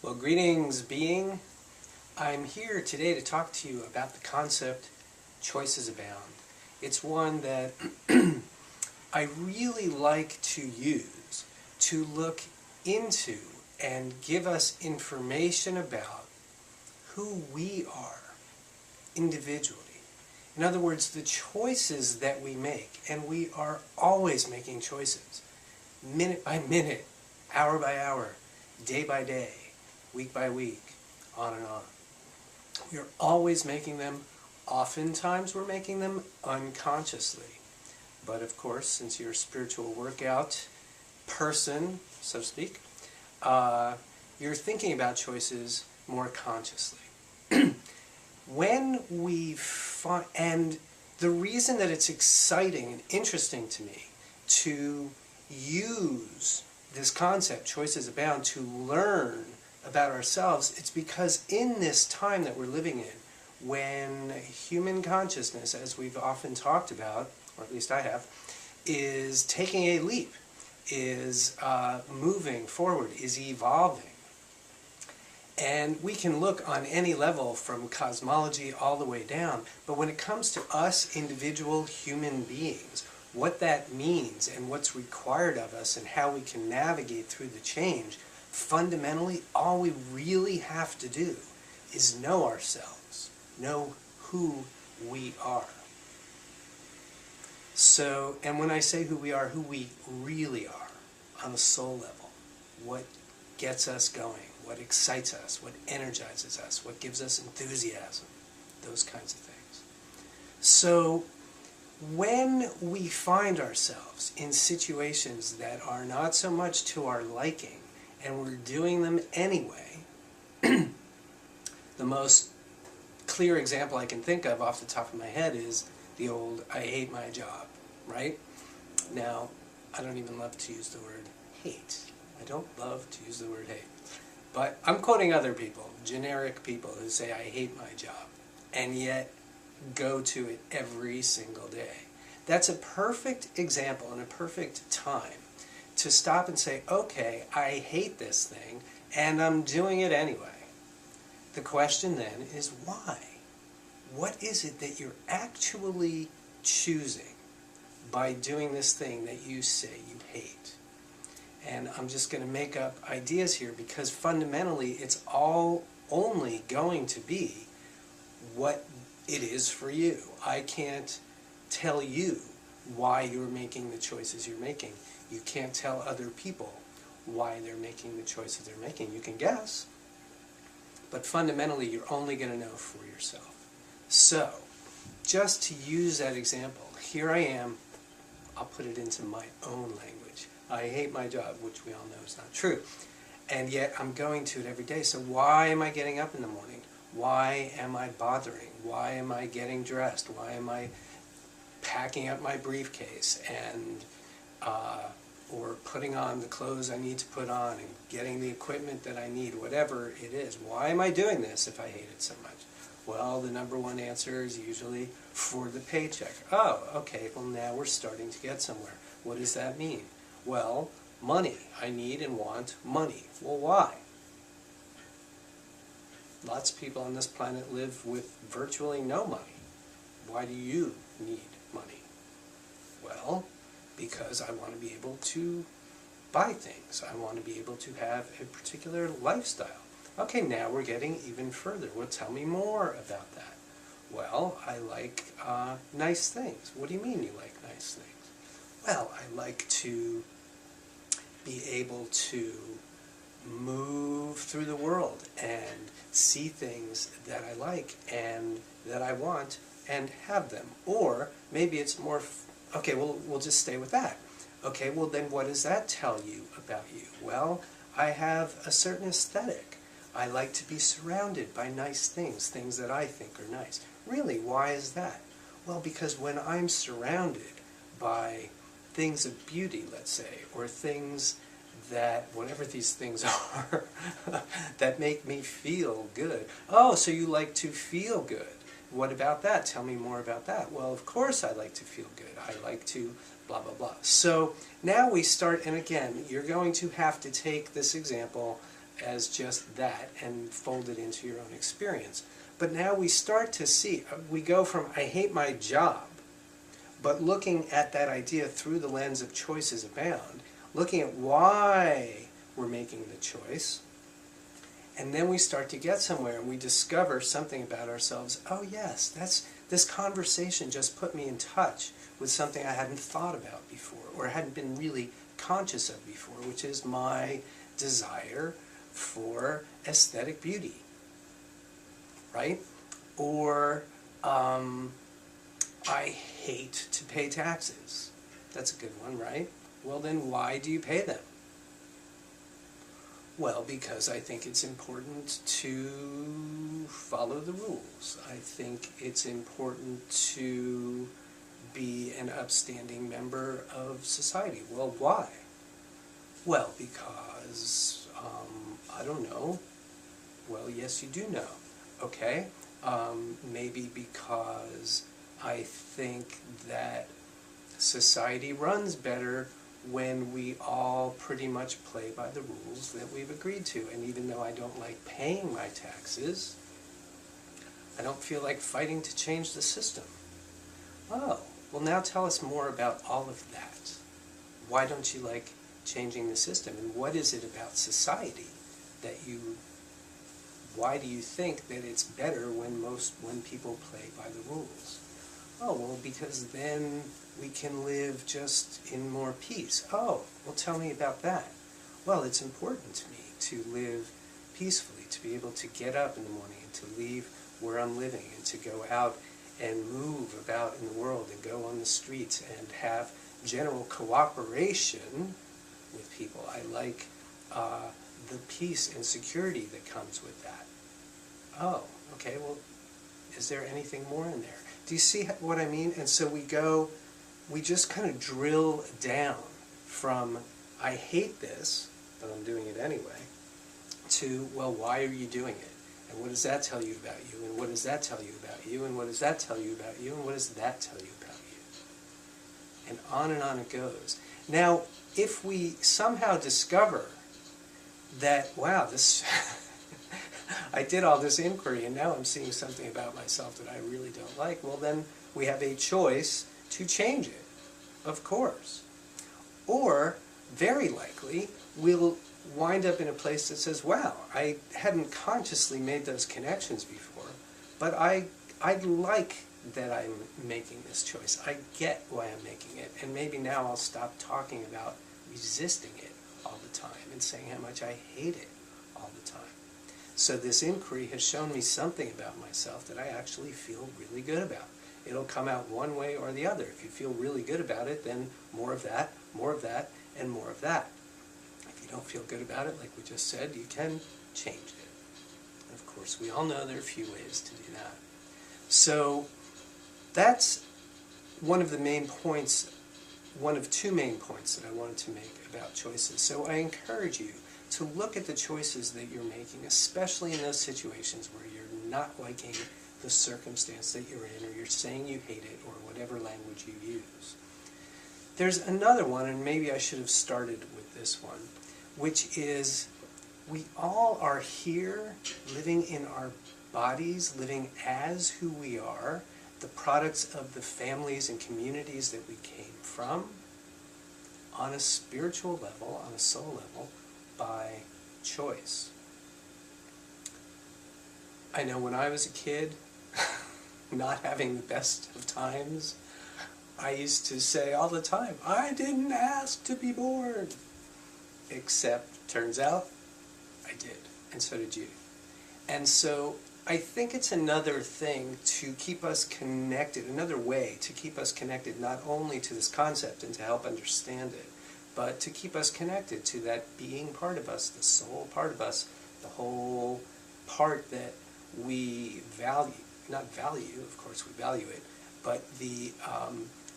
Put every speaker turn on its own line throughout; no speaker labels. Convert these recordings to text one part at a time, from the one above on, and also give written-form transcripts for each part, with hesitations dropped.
Well, greetings, being. I'm here today to talk to you about the concept choices abound. It's one that I really like to use to look into and give us information about who we are individually. In other words, the choices that we make, and we are always making choices, minute by minute, hour by hour, day by day, week by week, on and on. We are always making them. Oftentimes we're making them unconsciously. But of course, since you're a spiritual workout person, so to speak, you're thinking about choices more consciously. When we find, and the reason that it's exciting and interesting to me to use this concept, choices abound, to learn about ourselves, it's because in this time that we're living in, when human consciousness, as we've often talked about, or at least I have, is taking a leap, is moving forward, is evolving. And we can look on any level from cosmology all the way down, but when it comes to us individual human beings, what that means and what's required of us and how we can navigate through the change, fundamentally all we really have to do is know ourselves, know who we are. So, and when I say who we are, who we really are on a soul level, what gets us going, what excites us, what energizes us, what gives us enthusiasm, those kinds of things. So when we find ourselves in situations that are not so much to our liking, and we're doing them anyway, the most clear example I can think of off the top of my head is the old, I hate my job, right? Now, I don't even love to use the word hate. I don't love to use the word hate. But I'm quoting other people, generic people who say, I hate my job, and yet go to it every single day. That's a perfect example and a perfect time to stop and say, okay, I hate this thing, and I'm doing it anyway. The question then is why? What is it that you're actually choosing by doing this thing that you say you hate? And I'm just going to make up ideas here because fundamentally it's all only going to be what it is for you. I can't tell you why you're making the choices you're making. You can't tell other people why they're making the choices they're making. You can guess, but fundamentally you're only going to know for yourself. So, just to use that example, here I am, I'll put it into my own language. I hate my job, which we all know is not true. And yet I'm going to it every day. So why am I getting up in the morning? Why am I bothering? Why am I getting dressed? Why am I packing up my briefcase and or putting on the clothes I need to put on and getting the equipment that I need, whatever it is? Why am I doing this if I hate it so much? Well, the number one answer is usually for the paycheck. Oh, okay, well now we're starting to get somewhere. What does that mean? Well, money. I need and want money. Well, why? Lots of people on this planet live with virtually no money. Why do you need money? Well, because I want to be able to buy things. I want to be able to have a particular lifestyle. Okay, now we're getting even further. Well, tell me more about that. Well, I like nice things. What do you mean you like nice things? Well, I like to be able to move through the world and see things that I like and that I want and have them. Or maybe it's more, okay, well, we'll just stay with that. Okay, well then what does that tell you about you? Well, I have a certain aesthetic. I like to be surrounded by nice things, things that I think are nice. Really, why is that? Well, because when I'm surrounded by things of beauty, let's say, or things that, whatever these things are, that make me feel good. Oh, so you like to feel good. What about that? Tell me more about that. Well, of course I like to feel good. I like to blah, blah, blah. So now we start, and again, you're going to have to take this example as just that and fold it into your own experience. But now we start to see, we go from I hate my job, but looking at that idea through the lens of choices abound, looking at why we're making the choice, and then we start to get somewhere and we discover something about ourselves. Oh yes, this conversation just put me in touch with something I hadn't thought about before or hadn't been really conscious of before, which is my desire for aesthetic beauty, right? Or I hate to pay taxes. That's a good one, right? Well then, why do you pay them? Well, because I think it's important to follow the rules. I think it's important to be an upstanding member of society. Well, why? Well, because, I don't know. Well, yes, you do know. Okay? Maybe because I think that society runs better when we all pretty much play by the rules that we've agreed to. And even though I don't like paying my taxes, I don't feel like fighting to change the system. Oh, well now tell us more about all of that. Why don't you like changing the system? And what is it about society that why do you think that it's better when people play by the rules? Oh, well, because then we can live just in more peace. Oh, well, tell me about that. Well, it's important to me to live peacefully, to be able to get up in the morning and to leave where I'm living and to go out and move about in the world and go on the streets and have general cooperation with people. I like the peace and security that comes with that. Oh, okay, well, is there anything more in there? Do you see what I mean? And so we just kind of drill down from, I hate this, but I'm doing it anyway, to, well, why are you doing it? And what does that tell you about you? And what does that tell you about you? And what does that tell you about you? And what does that tell you about you? And on it goes. Now, if we somehow discover that, wow, this... I did all this inquiry and now I'm seeing something about myself that I really don't like, well then we have a choice to change it, of course. Or, very likely, we'll wind up in a place that says, wow, I hadn't consciously made those connections before, but I like that I'm making this choice. I get why I'm making it, and maybe now I'll stop talking about resisting it all the time and saying how much I hate it all the time. So this inquiry has shown me something about myself that I actually feel really good about. It'll come out one way or the other. If you feel really good about it, then more of that, and more of that. If you don't feel good about it, like we just said, you can change it. And of course, we all know there are a few ways to do that. So that's one of the main points, one of two main points that I wanted to make about choices. So I encourage you to look at the choices that you're making, especially in those situations where you're not liking the circumstance that you're in, or you're saying you hate it, or whatever language you use. There's another one, and maybe I should have started with this one, which is we all are here living in our bodies, living as who we are, the products of the families and communities that we came from, on a spiritual level, on a soul level, by choice. I know when I was a kid, not having the best of times, I used to say all the time, I didn't ask to be born. Except, turns out, I did. And so did you. And so, I think it's another thing to keep us connected, another way to keep us connected not only to this concept and to help understand it, but to keep us connected to that being part of us, the soul part of us, the whole part that we value. Not value, of course we value it, but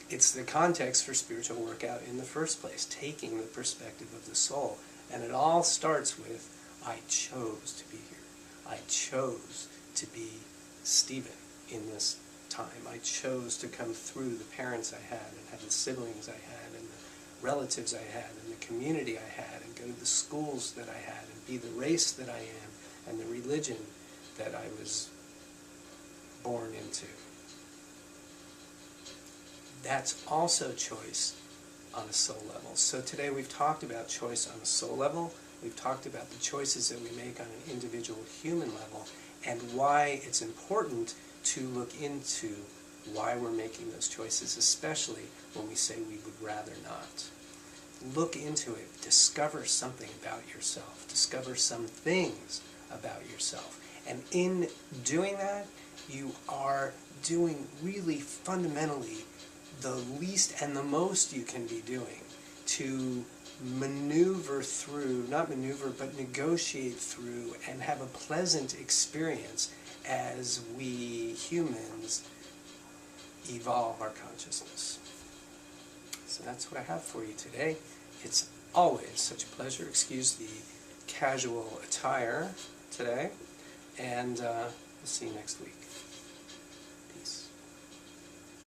it's the context for spiritual workout in the first place, taking the perspective of the soul. And it all starts with, I chose to be here. I chose to be Stephen in this time. I chose to come through the parents I had, and have the siblings I had, and the relatives I had, and the community I had, and go to the schools that I had, and be the race that I am and the religion that I was born into. That's also choice on a soul level. So today we've talked about choice on a soul level. We've talked about the choices that we make on an individual human level and why it's important to look into why we're making those choices, especially when we say we would rather not. Look into it. Discover something about yourself. Discover some things about yourself. And in doing that, you are doing really fundamentally the least and the most you can be doing to maneuver through, not maneuver, but negotiate through and have a pleasant experience as we humans evolve our consciousness. So that's what I have for you today. It's always such a pleasure. Excuse the casual attire today, and we'll see you next week.